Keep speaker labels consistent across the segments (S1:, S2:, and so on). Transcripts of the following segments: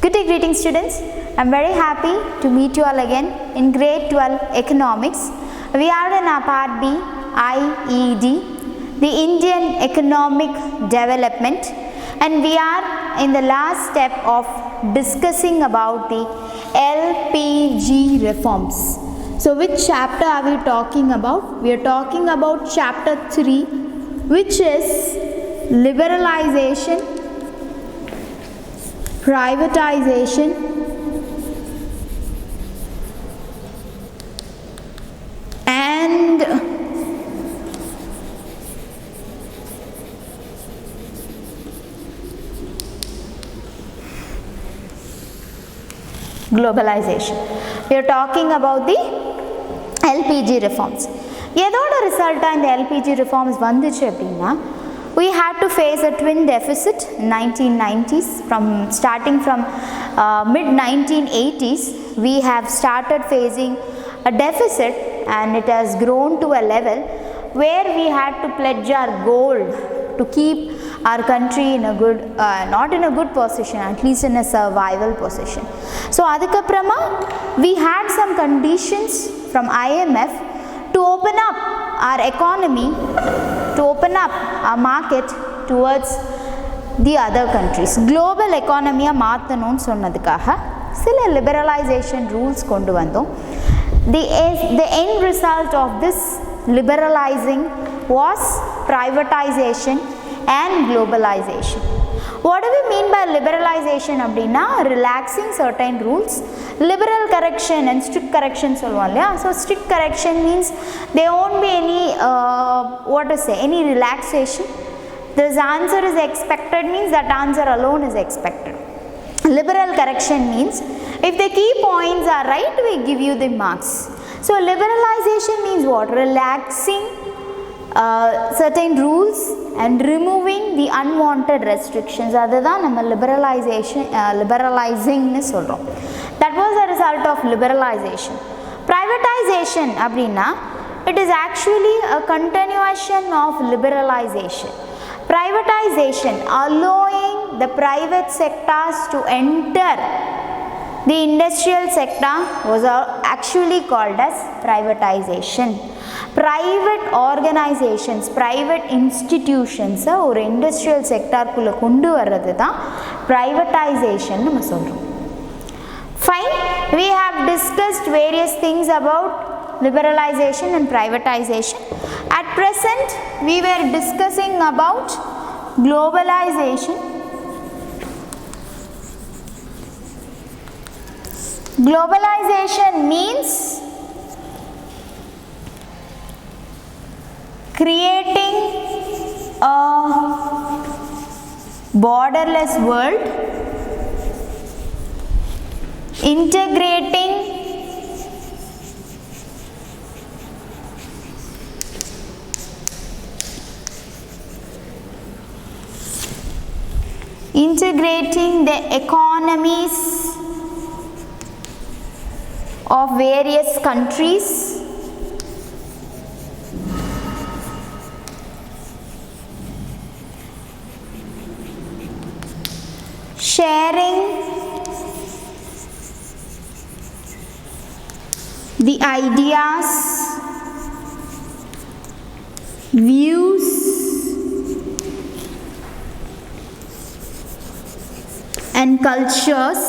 S1: Good day, greetings students. I am very happy to meet you all again in grade 12 economics. We are in our part B, IED, the Indian Economic Development, and we are in the last step of discussing about the LPG reforms. So which chapter are we talking about? We are talking about chapter 3, which is liberalization, privatization, and globalization. We are talking about the LPG reforms. எதோட ரிசல்ட்டாக இந்த LPG reforms வந்துச்சு அப்படின்னா, we had to face a twin deficit in 1990s. Starting from mid-1980s, we have started facing a deficit, and it has grown to a level where we had to pledge our gold to keep our country in a good, not in a good position, at least in a survival position. So adukapprama we had some conditions from IMF to open up our economy, to open up our market towards the other countries. Global economy மாத்தணும்னு சொன்னதுக்காக சில liberalization rules கொண்டு வந்தோம். The end result of this liberalizing was privatization and globalization. What do we mean by liberalization அப்படின்னா, relaxing certain rules. Liberal correction and strict correction சொல்லுவோம் இல்லையா. So strict correction means there won't be any relaxation. This answer is expected means that answer alone is expected. Liberal correction means if the key points are right, we give you the marks. So liberalization means what? Relaxing certain rules and removing the unwanted restrictions. அதுதான் நம்ம liberalizingனு சொல்கிறோம். That was the result of liberalization. Privatization அப்படின்னா, it is actually a continuation of liberalization. Privatization, allowing the private sectors to enter the industrial sector, was actually called as privatization. Private organizations, private institutions ஒரு industrial sectorக்குள்ள கொண்டு வர்றது தான் privatization நம்ம சொல்கிறோம். Fine, we have discussed various things about liberalization and privatization. At present, we were discussing about globalization. Globalization means creating a borderless world, integrating the economies of various countries, sharing the ideas, views, and cultures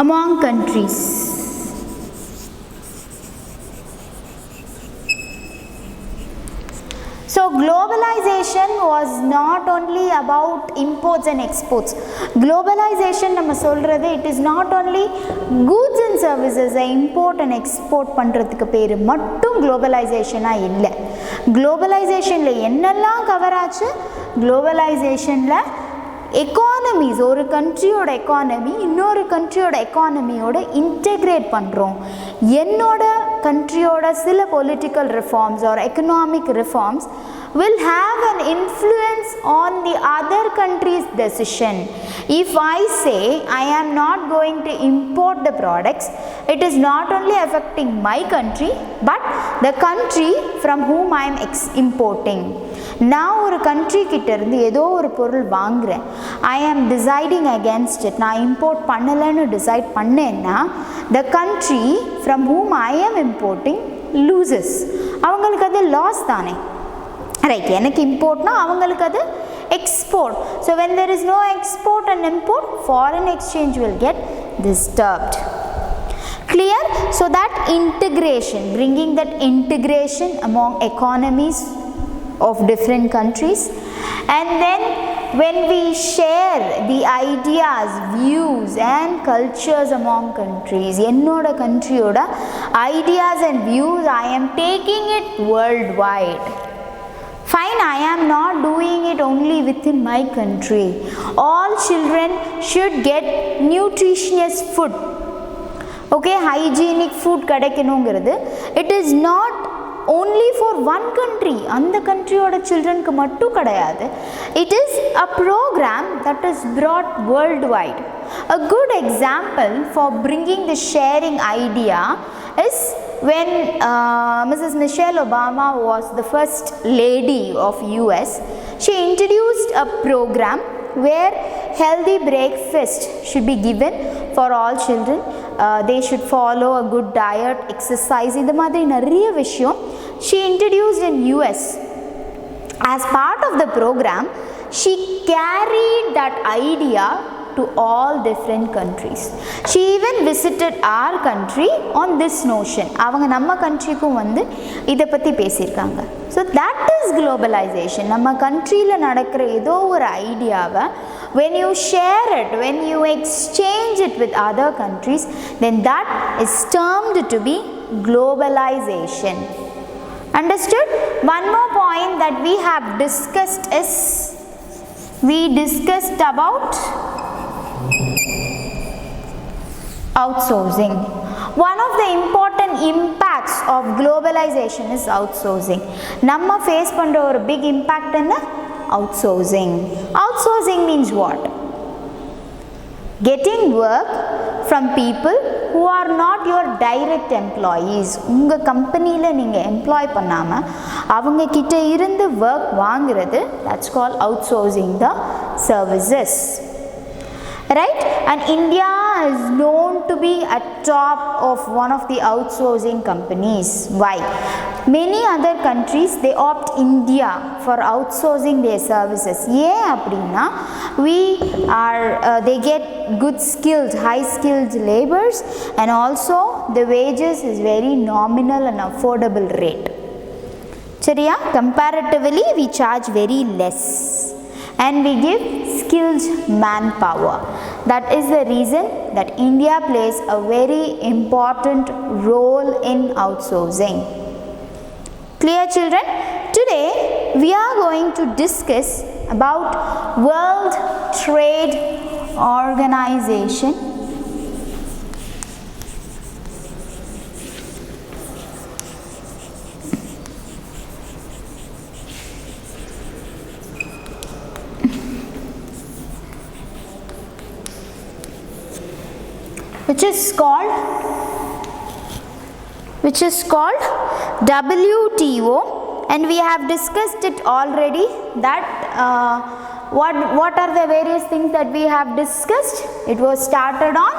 S1: among countries. So globalization was not only about imports and exports. Globalization நம்ம சொல்றது, it is not only goods and services import and export பண்றதுக்கு பேர் மட்டும் globalizationஆ இல்லை. globalizationல என்னெல்லாம் cover ஆச்சு? globalizationல economies, ஒரு கண்ட்ரியோட economy இன்னொரு கண்ட்ரியோட எக்கானமியோட இன்டெகிரேட் பண்ணுறோம். என்னோட கண்ட்ரியோட சில political reforms R economic reforms will have an influence on the other country's decision. If I say I am not going to import the products, it is not only affecting my country but the country from whom I am importing. நான் ஒரு country கிட்ட இருந்து ஏதோ ஒரு பொருள் வாங்குறேன், ஐ ஆம் deciding against it, நான் இம்போர்ட் பண்ணலைன்னு டிசைட் பண்ணேன்னா த கண்ட்ரி ஃப்ரம் whom ஐ ஆம் இம்போர்ட்டிங் லூசஸ். அவங்களுக்கு அது லாஸ் தானே, ரைட்? எனக்கு இம்போர்ட்னா அவங்களுக்கு அது export. So when there is no export and import, foreign exchange will get disturbed. Clear? So that integration, bringing that integration among economies of different countries, and then when we share the ideas, views and cultures among countries, ennoda country oda ideas and views I am taking it worldwide. Fine, I am not doing it only within my country. All children should get nutritious food. Okay, hygienic food kadaikanungiradhu. It is not only for one country. அந்த countryயோட childrenக்கு மட்டும் கிடையாது. It is a program that is brought worldwide. A good example for bringing the sharing idea is when Mrs. Michelle Obama was the first lady of US. She introduced a program where healthy breakfast should be given for all children. They should follow a good diet, exercise, இந்த மாதிரி நிறைய விஷயம் she introduced in US. As part of the program, she carried that idea to all different countries. She even visited our country on this notion. அவங்க நம்ம கண்ட்ரிக்கும் வந்து இதை பற்றி பேசியிருக்காங்க. So that is globalization. நம்ம கண்ட்ரியில் நடக்கிற ஏதோ ஒரு ஐடியாவை when you share it, when you exchange it with other countries, then that is termed to be globalization. Understood? One more point that we have discussed is, we discussed about outsourcing. One of the important impacts of globalization is outsourcing. Namma face pandra or big impact enna? Outsourcing. Outsourcing means what? Getting work from people who are not your direct employees. உங்க கம்பெனியில் நீங்கள் employee பண்ணாமல் அவங்க கிட்ட இருந்து work வாங்குறது, that's called outsourcing the services. Right? And India is known to be at top of one of the outsourcing companies. Why? Many other countries, they opt India for outsourcing their services. Yeah, அப்படின்னா they get good skilled, high skilled laborers, and also the wages is very nominal and affordable rate. சரியா? Comparatively we charge very less and we give skilled manpower. That is the reason that India plays a very important role in outsourcing. Clear, children? Today we are going to discuss about World Trade Organization. Which is called WTO, and we have discussed it already that what are the various things that we have discussed. It was started on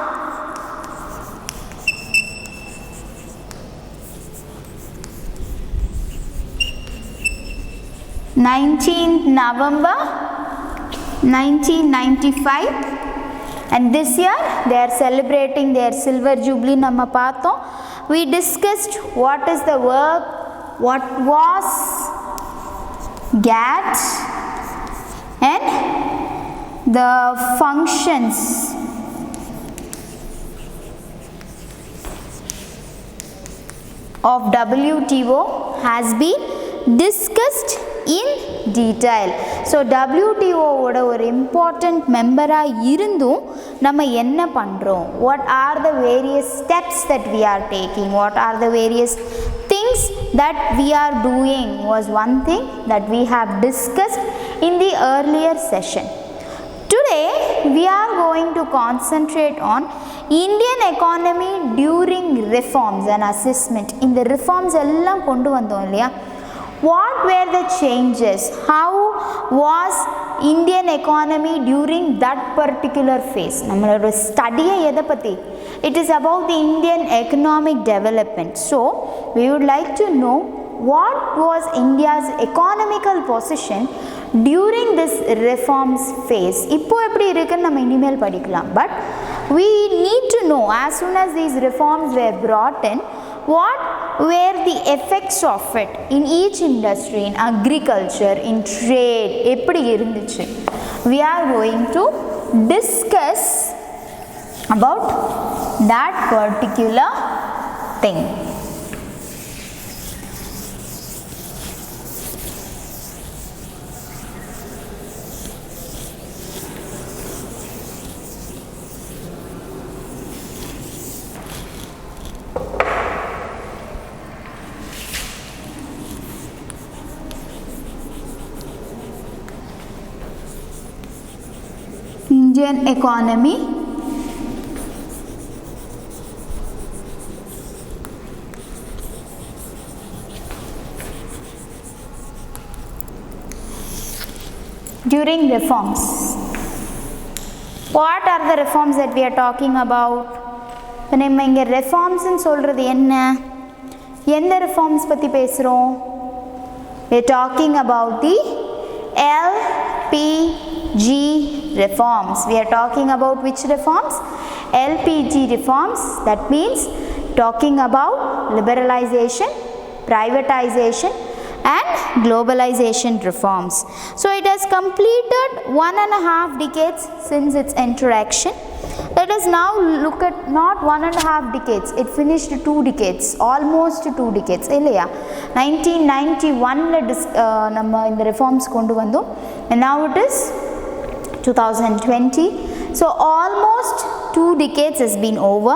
S1: 19th November 1995, and this year they are celebrating their silver jubilee. Namma paathom, we discussed what is the work, what was GATT, and the functions of WTO has been discussed in detail. So WTO ஓட ஒரு important member-ஆ இருந்தும் நம்ம என்ன பண்றோம், what are the various steps that we are taking, what are the various things that we are doing was one thing that we have discussed in the earlier session. Today we are going to concentrate on Indian economy during reforms and assessment. இந்த reforms எல்லாம் கொண்டு வந்தோம் இல்லையா, What were the changes? How was Indian economy during that particular phase? நம்மளோட ஸ்டடியை எதை பற்றி? It is about the Indian economic development. So we would like to know what was India's economical position during this reforms phase. இப்போ எப்படி இருக்குன்னு நம்ம இனிமேல் படிக்கலாம். But we need to know as soon as these reforms were brought in, what were the effects of it in each industry, in agriculture, in trade, எப்படி இருந்துச்சு. We are going to discuss about that particular thing. Indian economy during reforms. What are the reforms that we are talking about? நம்ம இங்கே reformsன்னு சொல்கிறது என்ன? எந்த reforms பற்றி பேசுகிறோம்? We are talking about the LPG reforms. We are talking about which reforms? LPG reforms. That means talking about liberalization, privatization and globalization reforms. So it has completed 1.5 decades since its introduction. Let us now look at not 1.5 decades, it finished 2 decades, almost 2 decades. இல்லையா 1991 நம்ம இந்த reforms கொண்டு வந்தோம், and now it is 2020. So almost 2 decades has been over.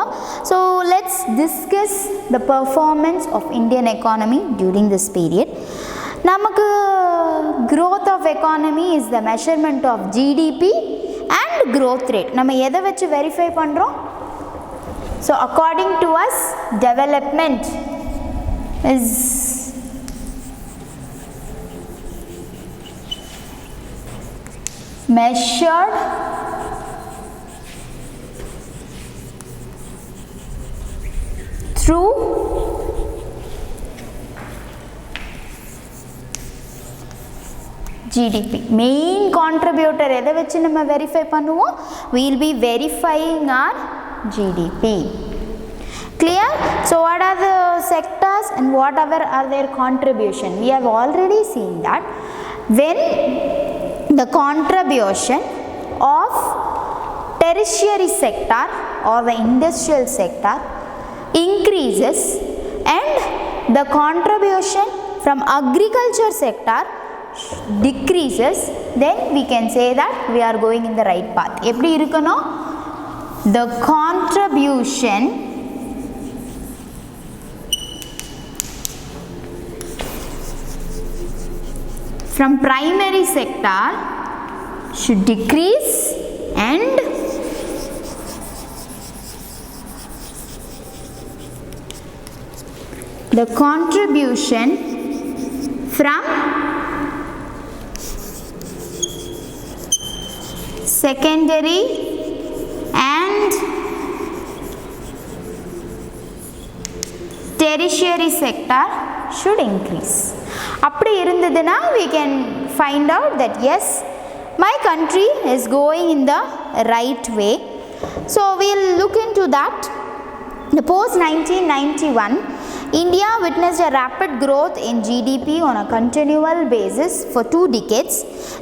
S1: So let's discuss the performance of Indian economy during this period. நமக்கு growth of economy is the measurement of GDP and growth rate. நம்ம எதை வச்சு verify பண்ணுறோம்? So according to us, development is measured through GDP. Main contributor எதை வச்சு நம்ம verify பண்ணுவோம்? We will be verifying our GDP. Clear? So what are the sectors and whatever are their contribution? We have already seen that when the contribution of tertiary sector or the industrial sector increases and the contribution from agriculture sector decreases, then we can say that we are going in the right path. எப்படி இருக்கணும்? The contribution from primary sector should decrease and the contribution from secondary and tertiary sector should increase. அப்படி இருந்ததுன்னா we can find out that yes, my country is going in the right way. So we'll look into that. The post 1991, India witnessed a rapid growth in GDP on a continual basis for 2 decades.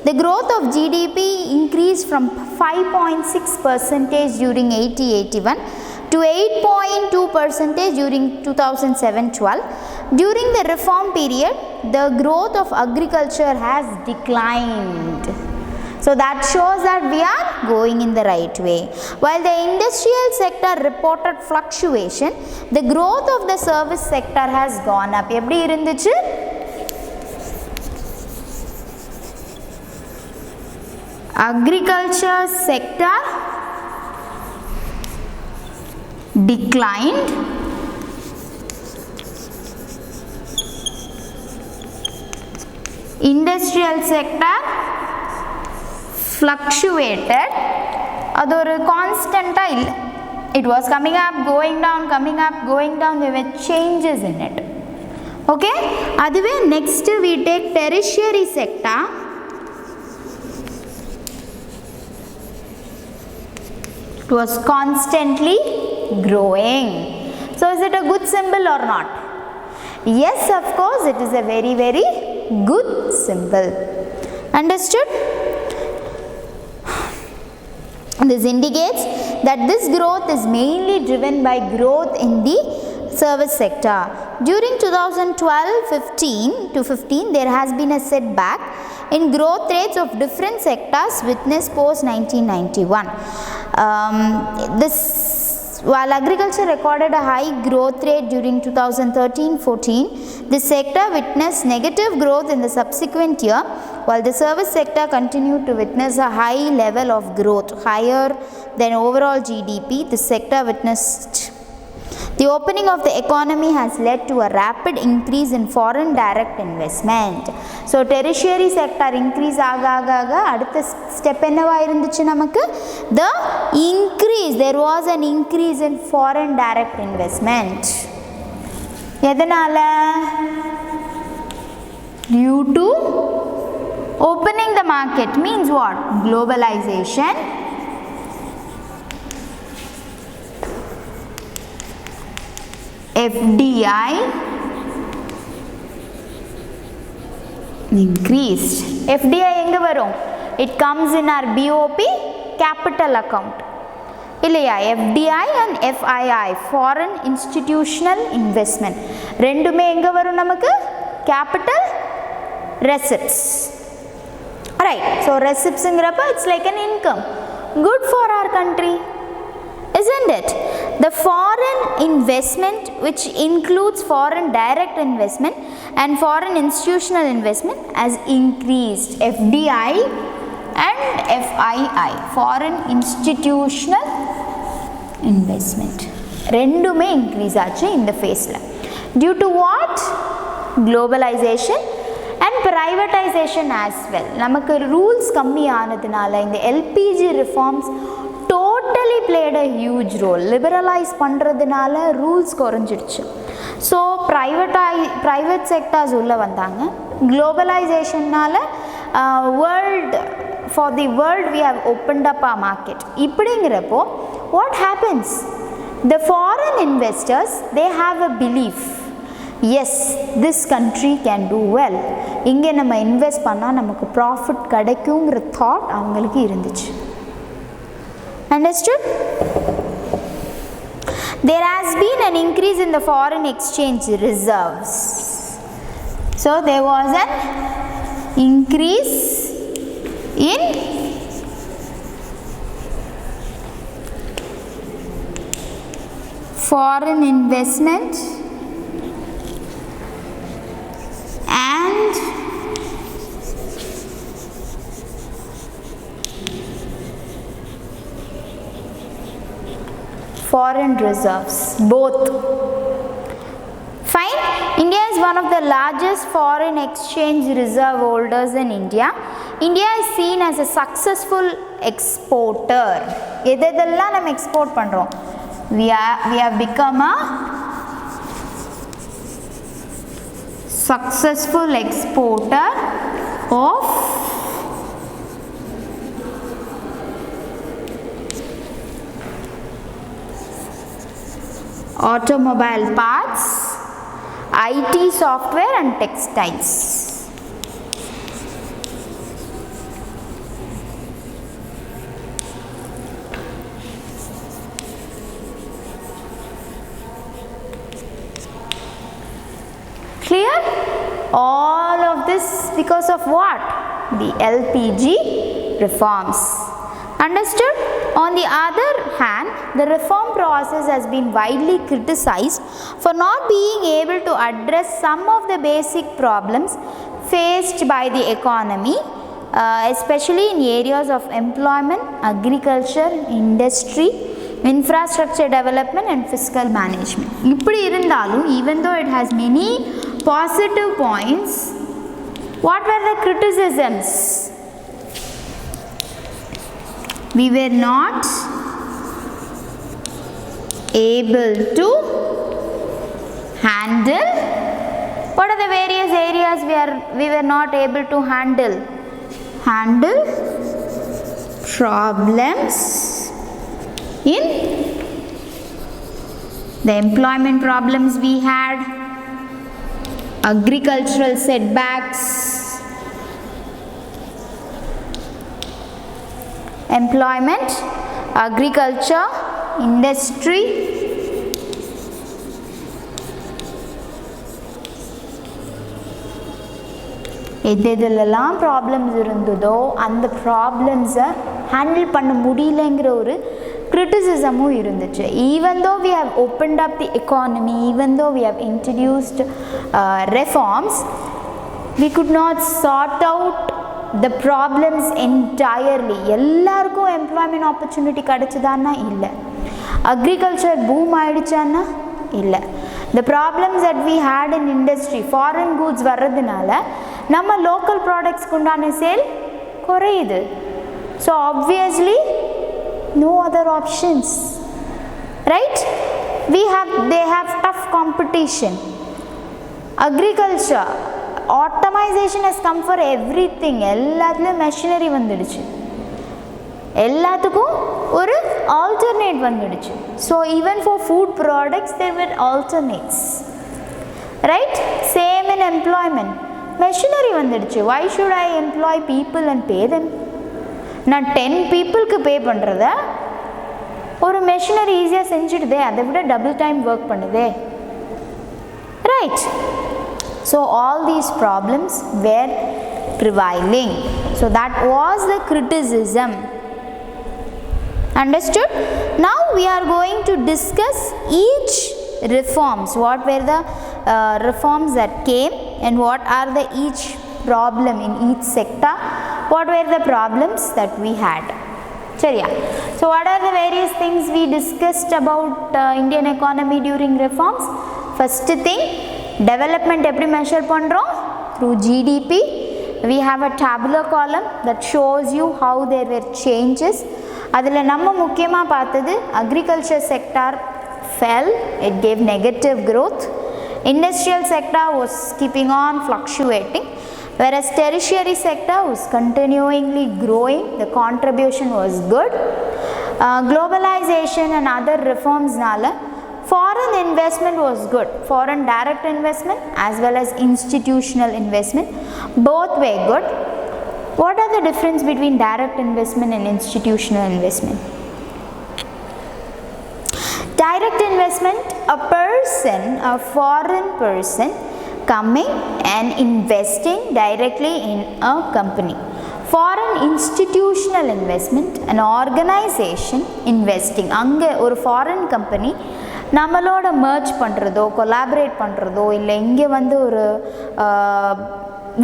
S1: The growth of GDP increased from 5.6% during 80-81 to 8.2% during 2007-12. During the reform period, the growth of agriculture has declined. So that shows that we are going in the right way. While the industrial sector reported fluctuation, the growth of the service sector has gone up. எப்படி இருந்துச்சு? Agriculture sector declined industrial sector fluctuated, அது ஒரு கான்ஸ்டண்டா இல்ல. It was coming up, going down, coming up, going down. There were changes in it. Okay, அதுவே next we take tertiary sector. It was constantly growing. So is it a good symbol or not? Yes, of course, it is a very, very good symbol. Understood? This indicates that this growth is mainly driven by growth in the service sector. During 2012-15 to 15, there has been a setback in growth rates of different sectors witnessed post 1991. While agriculture recorded a high growth rate during 2013-14, this sector witnessed negative growth in the subsequent year, while the service sector continued to witness a high level of growth, higher than overall GDP. This sector witnessed the opening of the economy has led to a rapid increase in foreign direct investment. So tertiary sector increase aga adutha step enava irunduchu namakku, the increase, there was an increase in foreign direct investment. Edanala? Due to opening the market, means what? Globalization. FDI increased. FDI enga varum? It comes in our BOP capital account. Illaya, FDI and FII, foreign institutional investment. Rendume enga varum namakku? Capital receipts. Right. So receipts ingrappa, it's like an income. Good for our country, isn't it? The foreign investment, which includes foreign direct investment and foreign institutional investment, has increased. FDI and FII, foreign institutional investment, rendume increase aachu in the phase la. Due to what? Globalization and privatization as well. Namakku rules kammi aanadunala in the LPG reforms totally played a huge role. Liberalize பண்றதுனால rules குறைஞ்சிடுச்சு. So private sectors உள்ள வந்தாங்க. Globalizationனால for the world we have opened up our market. இப்படிங்கிறப்போ what happens? The foreign investors, they have a belief, yes, this country can do well. இங்க நம்ம invest பண்ணா நமக்கு profit கிடைக்கும்ங்கற thought அவங்களுக்கு இருந்துச்சு. Understood? There has been an increase in the foreign exchange reserves. So there was an increase in foreign investment and foreign reserves, both. Fine. India is one of the largest foreign exchange reserve holders in India. India is seen as a successful exporter. எதெல்லாம் நம்ம export பண்றோம்? We have become a successful exporter of automobile parts, IT software and textiles. Clear? All of this because of what? The LPG reforms. Understood? On the other hand, the reform process has been widely criticized for not being able to address some of the basic problems faced by the economy, especially in areas of employment, agriculture, industry, infrastructure development and fiscal management. இப்படி இருந்தாலும், even though it has many positive points, What were the criticisms? We were not able to handle. What are the various areas we were not able to handle? Handle problems in the employment problems we had, agricultural setbacks, employment, agriculture, industry, எதெல்லாம் problems இருந்ததோ அந்த ப்ராப்ளம்ஸை handle பண்ண முடியலங்கிற ஒரு criticismமும் இருந்துச்சு. Even though we have opened up the economy, even though we have introduced reforms, we could not sort out the problems entirely. எல்லாருக்கும் employment opportunity கிடைச்சதான்னா இல்லை. Agriculture boom ஆயிடுச்சான்னா இல்லை. The problems that we had in industry, foreign goods வர்றதுனால நம்ம local products குண்டான sale குறையுது. So obviously no other options, right? They have tough competition. Agriculture, automation has come for everything. எல்லாத்துலயும் machinery வந்துடுச்சு. எல்லாத்துக்கும் ஒரு alternate வந்துடுச்சு. So even for food products there were alternates, right? Same in employment. Machinery வந்துடுச்சு. Why should I employ people and pay them? நான் 10 பீப்புளுக்கு பே பண்ணுறத ஒரு மெஷினரி ஈஸியாக செஞ்சுடுதே, அதை விட டபுள் டைம் ஒர்க் பண்ணுதே, right? So all these problems were prevailing. So that was the criticism. Understood? Now we are going to discuss each reforms. What were the reforms that came and what are the each problem in each sector? What were the problems that we had? Chariya. So what are the various things we discussed about Indian economy during reforms? First thing, development eppadi measure pandrom? Through GDP. We have a tabular column that shows you how there were changes. அதில் நம்ம முக்கியமாக பார்த்தது agriculture sector fell, it gave negative growth. Industrial sector was keeping on fluctuating, whereas tertiary sector was continually growing, the contribution was good. Globalization and other reforms nala foreign investment was good, foreign direct investment as well as institutional investment, both were good. What are the difference between direct investment and institutional investment? Direct investment, a person, a foreign person coming and investing directly in a company. Foreign institutional investment, an organization investing. அங்கே ஒரு foreign company நம்மளோட merge பண்ணுறதோ collaborate பண்ணுறதோ இல்லை இங்கே வந்து ஒரு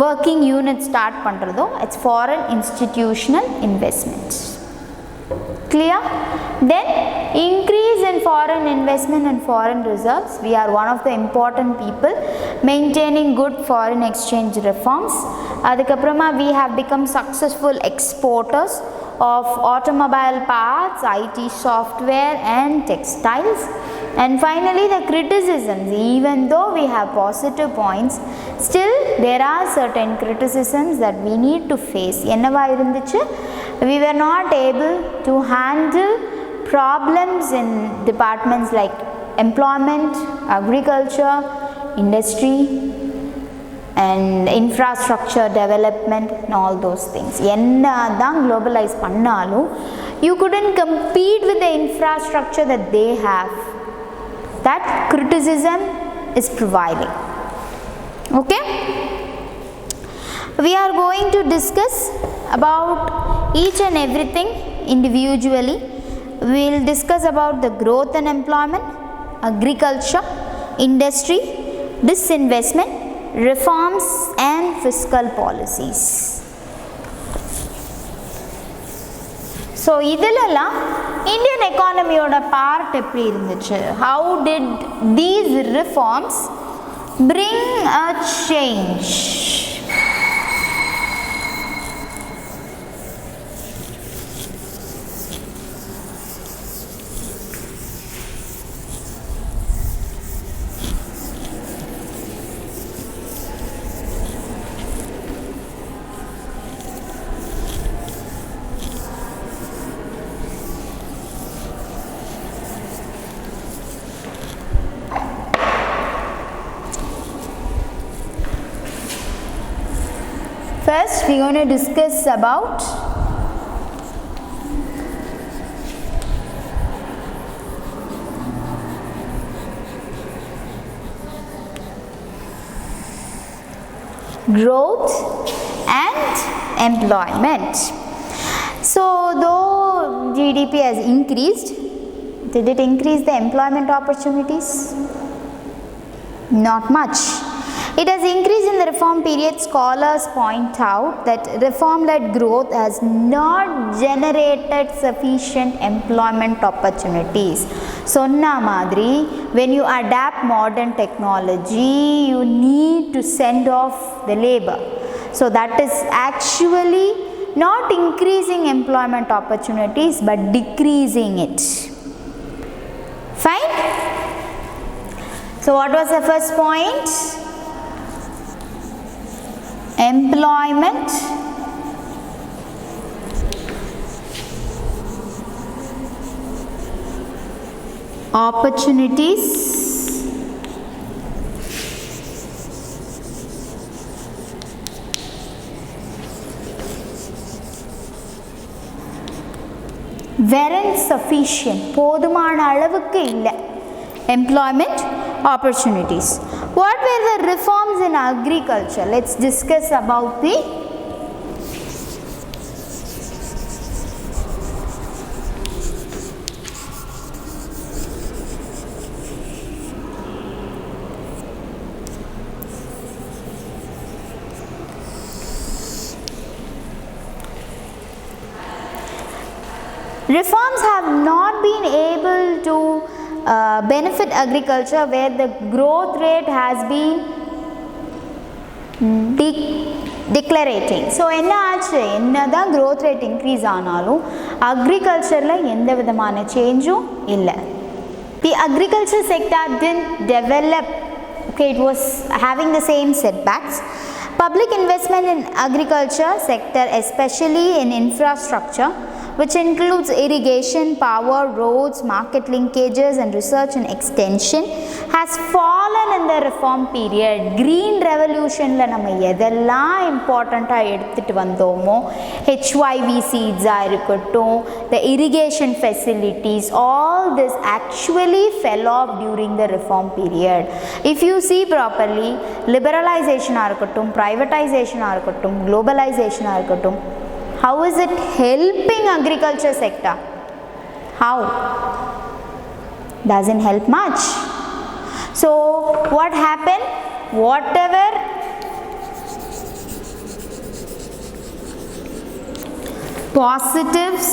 S1: working unit start பண்ணுறதோ, it's foreign institutional investment. Clear? Then increase in foreign investment and foreign reserves. We are one of the important people maintaining good foreign exchange reforms. Adukapprama we have become successful exporters of automobile parts, IT software and textiles. And finally the criticisms, even though we have positive points, still there are certain criticisms that we need to face. Ennava irundichu? We were not able to handle problems in departments like employment, agriculture, industry and infrastructure development and all those things. Enna dhaan globalize pannalu, you couldn't compete with the infrastructure that they have. That criticism is prevailing. Okay? We are going to discuss about each and everything individually. We will discuss about the growth and employment, agriculture, industry, disinvestment, reforms and fiscal policies. So idilala Indian economy oda part eppadi irundhuchu? How did these reforms bring a change? First, we are going to discuss about growth and employment. So, though GDP has increased, did it increase the employment opportunities? Not much. It has increased in the reform period. Scholars point out that reform-led growth has not generated sufficient employment opportunities. Sonna madri, when you adapt modern technology, you need to send off the labor. So that is actually not increasing employment opportunities but decreasing it. Fine? So what was the first point? Employment opportunities weren't sufficient. போதுமான அளவுக்கு இல்லை employment opportunities. What were the reforms in agriculture? Let's discuss about the reforms have not been able to benefit agriculture where the growth rate has been declarating. So என்ன ஆச்சு, என்னதான் growth rate increase ஆனாலும் agricultureல எந்த விதமான சேஞ்சும் இல்லை. The agriculture sector didn't develop. Okay, it was having the same setbacks. Public investment in agriculture sector, especially in infrastructure, which includes irrigation, power, roads, market linkages and research and extension, has fallen in the reform period. Green revolution la nama edella important ah edutittu vandomo, HYV seeds ah irukattum, the irrigation facilities, all this actually fell off during the reform period. If you see properly, liberalization ah irukattum, privatization ah irukattum, globalization ah irukattum, how is it helping agriculture sector? How? Doesn't help much. So what happened? Whatever positives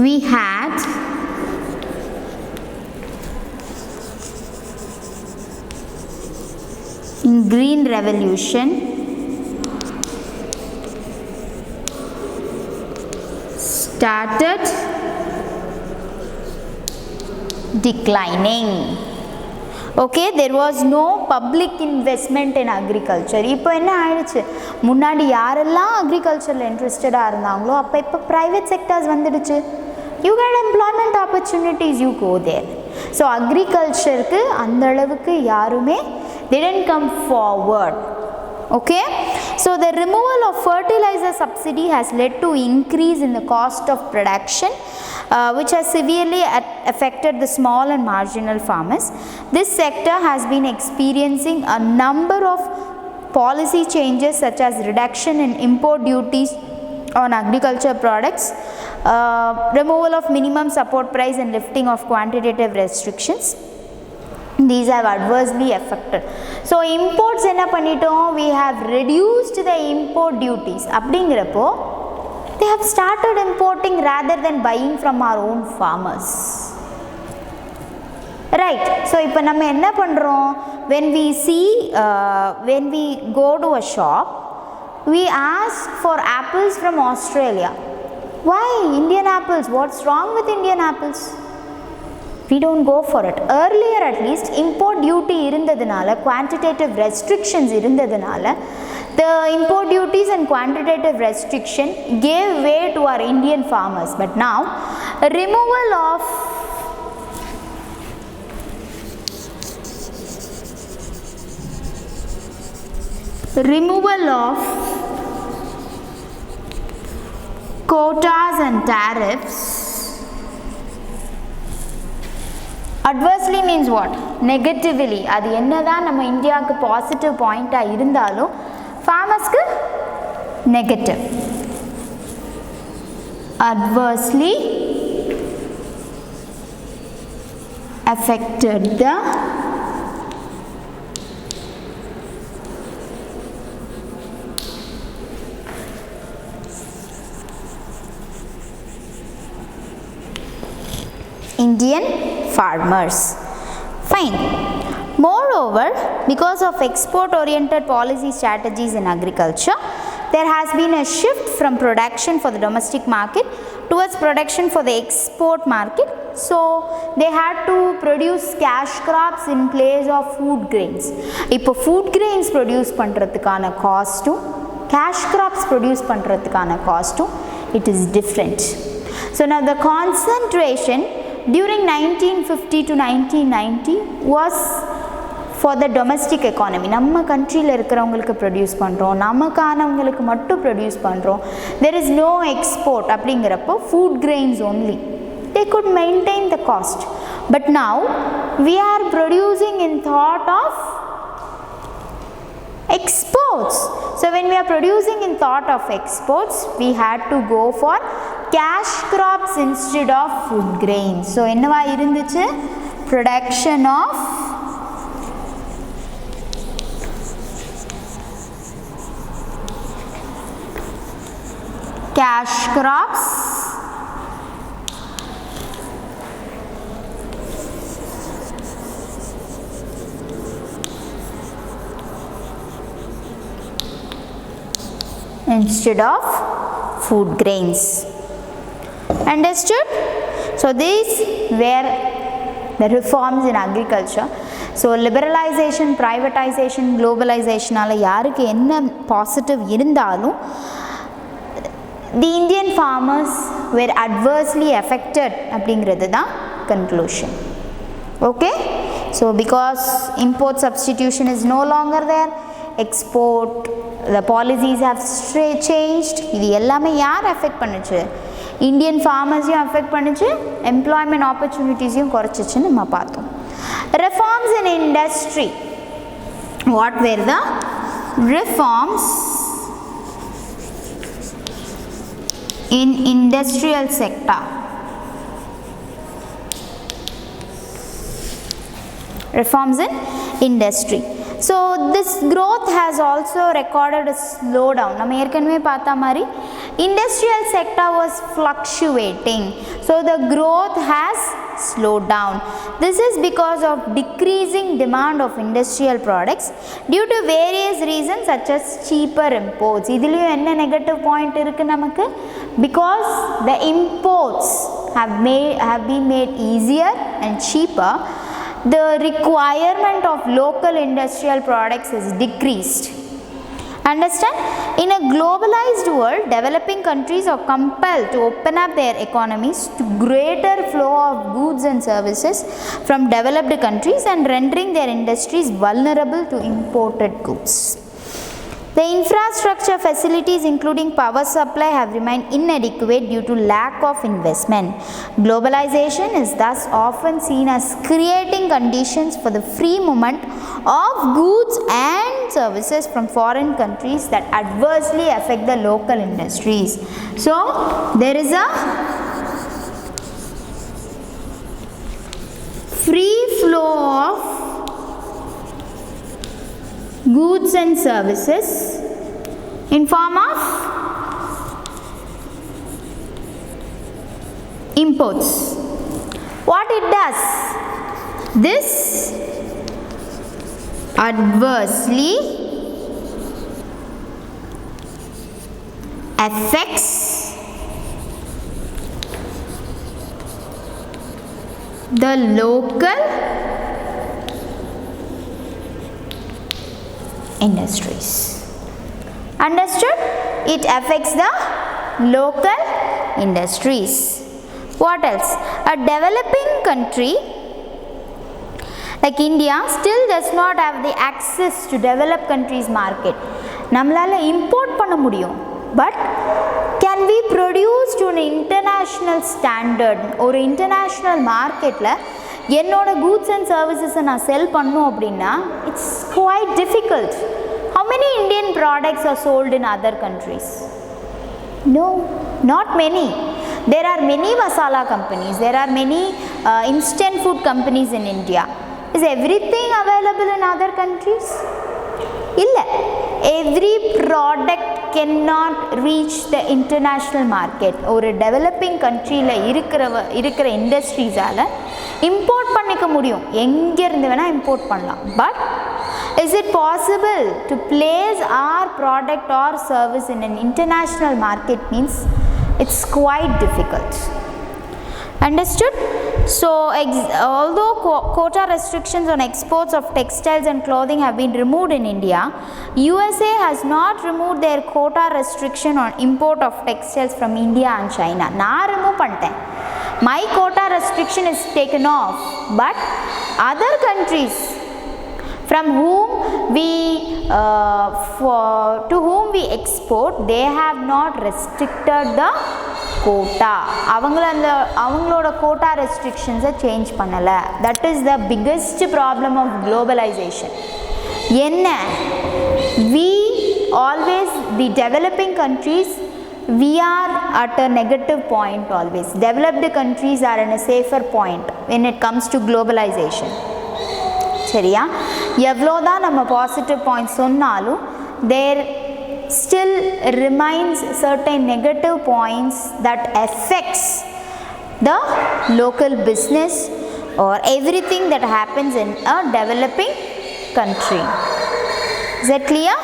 S1: we had, in green revolution, started declining. Okay, there was no public investment in agriculture. இப்போ என்ன ஆயிடுச்சு, முன்னாடி யாரெல்லாம் அக்ரிகல்ச்சரில் இன்ட்ரெஸ்டடாக இருந்தாங்களோ அப்போ இப்போ private sectors வந்துடுச்சு. You get employment opportunities, you go there. So agricultureக்கு அந்த அளவுக்கு யாருமே didn't come forward. Okay, so the removal of fertilizer subsidy has led to increase in the cost of production, which has severely affected the small and marginal farmers. This sector has been experiencing a number of policy changes such as reduction in import duties on agriculture products, removal of minimum support price and lifting of quantitative restrictions. These have adversely affected. So imports enna pannitom, we have reduced the import duties. அப்படிங்கிறப்போ they have started importing rather than buying from our own farmers. Right. So இப்போ நம்ம என்ன பண்றோம், when we see when we go to a shop, we ask for apples from Australia. Why Indian apples? What's wrong with Indian apples? We don't go for it. Earlier at least import duty irundadunala, quantitative restrictions irundadunala, the import duties and quantitative restriction gave way to our Indian farmers. But now removal of quotas and tariffs. Adversely means what? Negatively. அது என்னதான் நம்ம இந்தியாவுக்கு positive பாயிண்டாக இருந்தாலும் farmersக்கு negative. Adversely affected the Indian farmers. Fine. Moreover, because of export oriented policy strategies in agriculture, there has been a shift from production for the domestic market towards production for the export market. So they had to produce cash crops in place of food grains. இப்போ food grains produce பண்றதுக்கான காஸ்ட்டும் cash crops produce பண்றதுக்கான காஸ்ட்டும் it is different. So now the concentration during 1950 to 1990 was for the domestic economy. நம்ம கண்ட்ரியில் இருக்கிறவங்களுக்கு produce பண்ணுறோம், நமக்கானவங்களுக்கு மட்டும் produce பண்ணுறோம். there is no export அப்படிங்கிறப்போ food grains only. They could maintain the cost. But now we are producing in thought of exports. So when we are producing in thought of exports, we had to go for cash crops instead of food grains. So என்னவா இருந்துச்சு? Production of cash crops instead of food grains. Understood? So these were the reforms in agriculture. So liberalization, privatization, globalization ஆல யாருக்கு என்ன positive இருந்தாலும் the Indian farmers were adversely affected அப்படிங்கிறது தான் conclusion. Okay? So because import substitution is no longer there, export, the policies have changed. இது எல்லாமே யார் affect பண்ணுச்சு? Indian farmersையும் affect பண்ணுச்சு, employment opportunitiesையும் குறைச்சிச்சுன்னு நம்ம பார்த்தோம். Reforms in industry. What were the reforms in industrial sector? Reforms in industry. So this growth has also recorded a slowdown. நம்ம ஏற்கனவே பார்த்த மாதிரி industrial sector was fluctuating. So the growth has slowed down. This is because of decreasing demand of industrial products due to various reasons such as cheaper imports. இதுலயும் என்ன negative point இருக்கு நமக்கு? Because the imports have been made easier and cheaper, the requirement of local industrial products is decreased. Understand? In a globalized world, developing countries are compelled to open up their economies to greater flow of goods and services from developed countries and rendering their industries vulnerable to imported goods. The infrastructure facilities including power supply have remained inadequate due to lack of investment. Globalization is thus often seen as creating conditions for the free movement of goods and services from foreign countries that adversely affect the local industries. So there is a free flow of goods and services in form of imports. What it does? This adversely affects the local industries. Understood? It affects the local industries. What else? A developing country like India still does not have the access to developed countries market. நம்மளால import பண்ண முடியும், but can we produced on an international standard ஒரு international marketல என்னோட goods and services நான் sell பண்ணனும் அப்படினா it's quite difficult. How many Indian products are sold in other countries? No, not many. There are many masala companies, there are many instant food companies in India. Is everything available in other countries? illa, every product cannot reach the international market. Or a developing country la irukra industries ala import pannika mudiyum, enga irundhu vena import pannalam. But is it possible to place our product or service in an international market? Means it's quite difficult. Understood? So although quota restrictions on exports of textiles and clothing have been removed in India, USA has not removed their quota restriction on import of textiles from India and China. Na remove panten, my quota restriction is taken off, but other countries from whom we to whom we export, they have not restricted the quota. avangaloda quota restrictions change பண்ணல. That is the biggest problem of globalization. enna we always, the developing countries, we are at a negative point always. Developed countries are in a safer point when it comes to globalization. சரியா? எவ்வளோதான் நம்ம positive points சொன்னாலும் there still remains certain negative points that affects the local business or everything that happens in a developing country. Is that clear?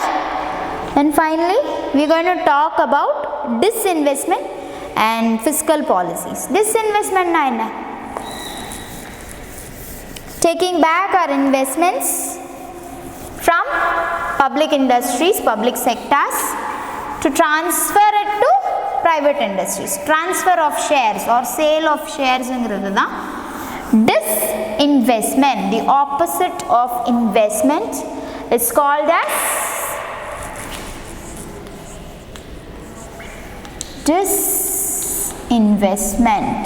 S1: And finally, we are going to talk about disinvestment and fiscal policies. Disinvestment na enna? Taking back our investments from public industries, public sectors, to transfer it to private industries. Transfer of shares or sale of shares ingradhu da disinvestment. The opposite of investment is called as disinvestment.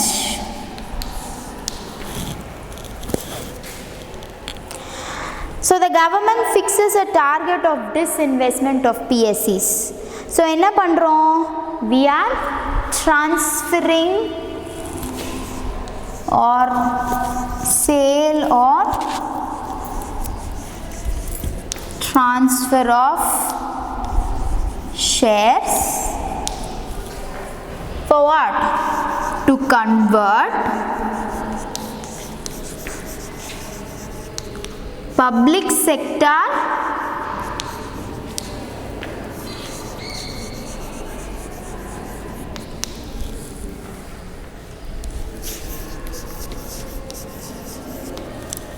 S1: So the government fixes a target of disinvestment of PSEs. So enna pandrom, we are transferring or sale or transfer of shares for what? To convert public sector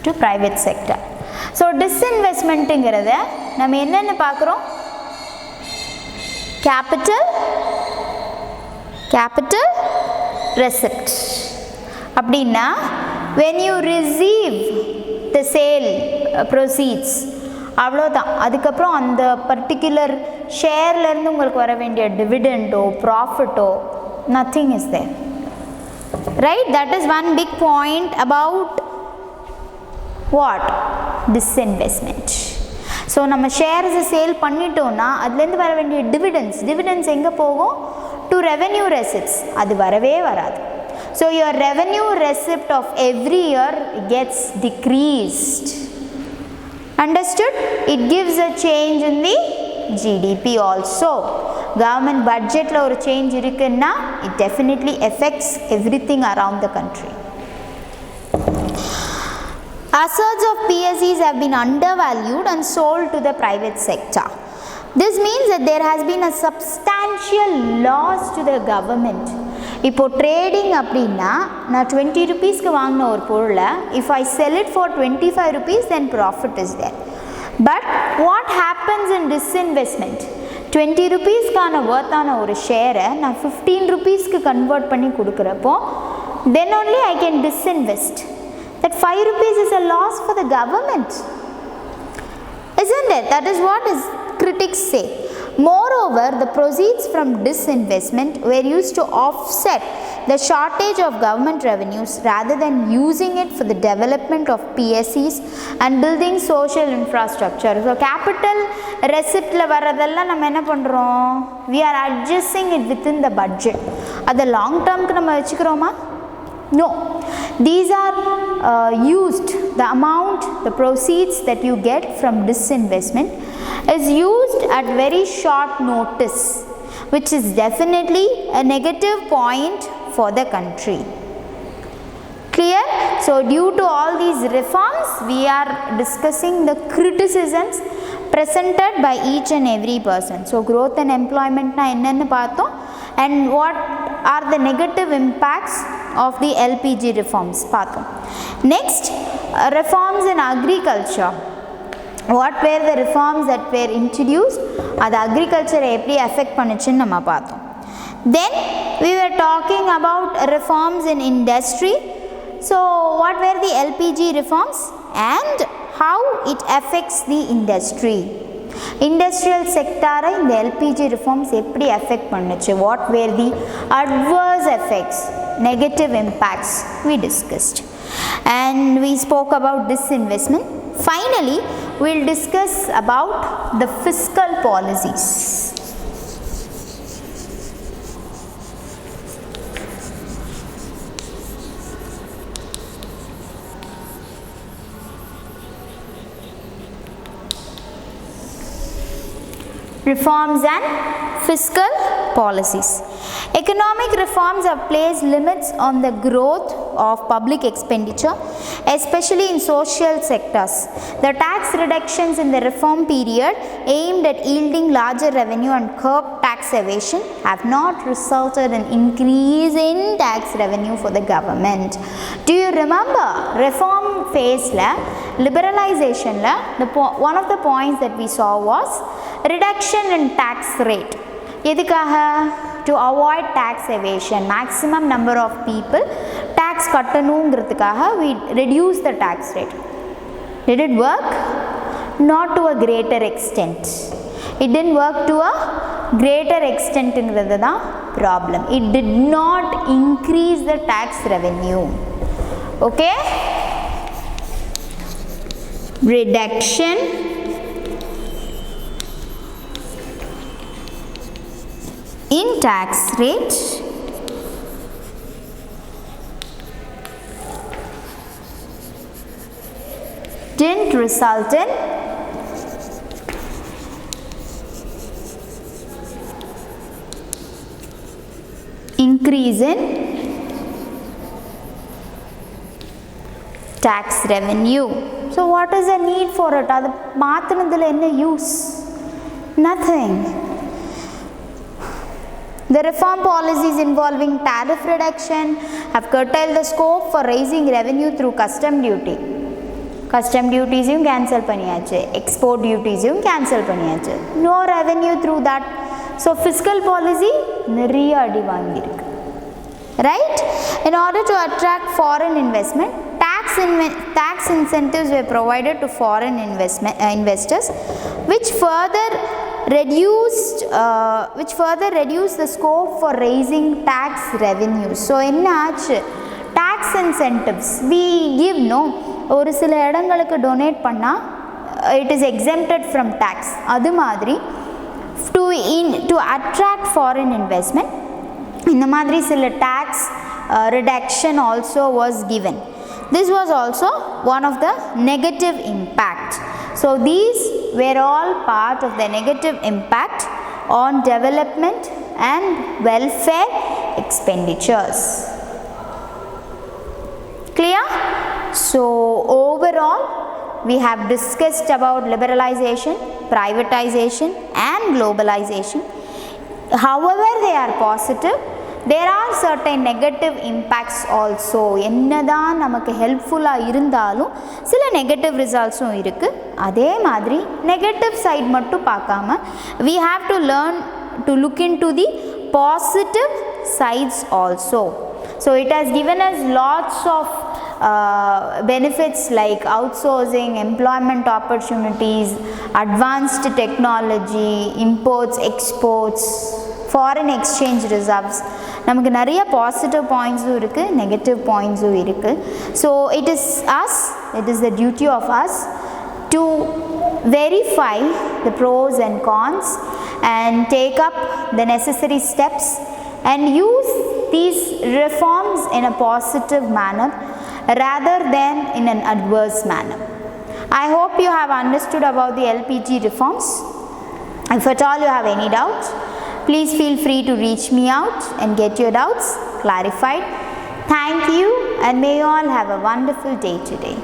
S1: to private sector. So disinvestment ingradha nam enna paakrom, capital receipt. அப்படின்னா when you receive the sale proceeds, அவ்வளோதான். அதுக்கப்புறம் அந்த particular ஷேர்லேருந்து உங்களுக்கு வர வேண்டிய டிவிடெண்டோ ப்ராஃபிட்டோ nothing is there, right? That is one big point about what? Disinvestment. So நம்ம ஷேர்ஸை sale பண்ணிட்டோன்னா அதுலேருந்து வர வேண்டிய டிவிடெண்ட்ஸ் எங்கே போகும்? To revenue receipts. அது வரவே வராது. So your revenue receipt of every year gets decreased. Understood? It gives a change in the GDP also. Government budget la or change irukna, it definitely affects everything around the country. Assets of PSEs have been undervalued and sold to the private sector. This means that there has been a substantial loss to the government. இப்போ trading அப்படின்னா நான் 20 rupeesக்கு வாங்கின ஒரு பொருளை if I sell it for 25 rupees then profit is there. But what happens in disinvestment? 20 rupeesக்கான worth-ஆன ஒரு ஷேரை நான் 15 rupeesக்கு convert பண்ணி கொடுக்குறப்போ then only I can disinvest. That 5 rupees is a loss for the government, isn't it? That is what is critics say. Moreover, the proceeds from disinvestment were used to offset the shortage of government revenues rather than using it for the development of PSCs and building social infrastructure. So capital receipt la varadella nam enna pandrom, we are adjusting it within the budget. Adu long term ku nam vechikroma? No, these are used, the amount, the proceeds that you get from disinvestment is used at very short notice, which is definitely a negative point for the country. Clear? So due to all these reforms, we are discussing the criticisms presented by each and every person. So growth and employment na enna paathom, and what are the negative impacts of the LPG reforms paathom. Next, reforms in agriculture. What were the reforms that were introduced? Adu agriculture eppadi affect pannuchu nama paathom. Then we were talking about reforms in industry. So what were the LPG reforms and how it affects the industry? Industrial sector in the LPG reforms eppadi affect pannuchu? What were the adverse effects, negative impacts we discussed, and we spoke about disinvestment. Finally, we will discuss about the fiscal policies. Reforms and fiscal policies. Economic reforms have placed limits on the growth of public expenditure, especially in social sectors. The tax reductions in the reform period aimed at yielding larger revenue and curb tax evasion have not resulted in increase in tax revenue for the government. Do you remember reform phase la, liberalization la, one of the points that we saw was reduction in tax rate. எதுக்காக? To avoid tax evasion, maximum number of people tax கட்டணுங்கிறதுக்காக we reduce the tax rate. Did it work? Not to a greater extent. It didn't work to a greater extent ங்கிறது தான் problem. It did not increase the tax revenue. Okay? Reduction in tax rate didn't result in increase in tax revenue. So what is the need for it? Adu maathunadhula enna use? Nothing. The reform policies involving tariff reduction have curtailed the scope for raising revenue through custom duty. Custom duties cancel paniyachu, export duties cancel paniyachu. No revenue through that. So fiscal policy nariya adi vaangirukku. Right? In order to attract foreign investment, tax incentives were provided to foreign investors, which further reduced the scope for raising tax revenues. So enna aachu? Tax incentives we give, no, ஒரு சில இடங்களுக்கு donate பண்ணா it is exempted from tax. அது மாதிரி to attract foreign investment, இந்த மாதிரி சில tax reduction also was given. This was also one of the negative impact. So these were all part of the negative impact on development and welfare expenditures. Clear? So overall we have discussed about liberalization, privatization and globalization. However they are positive, there are certain negative impacts also. என்னதான் நமக்கு ஹெல்ப்ஃபுல்லாக இருந்தாலும் சில negative ரிசல்ட்ஸும் இருக்குது. அதே மாதிரி negative side மட்டும் பார்க்காம we have to learn to look into the positive sides also. So it has given us lots of benefits like outsourcing, employment opportunities, advanced technology, imports, exports, foreign exchange reserves. நமக்கு நிறைய positive பாயிண்ட்ஸும் இருக்குது, negative பாயிண்ட்ஸும் இருக்குது. So it is the duty of us to verify the pros and cons and take up the necessary steps and use these reforms in a positive manner rather than in an adverse manner. I hope you have understood about the LPG reforms. If at all you have any doubts, please feel free to reach me out and get your doubts clarified. Thank you, and may you all have a wonderful day today.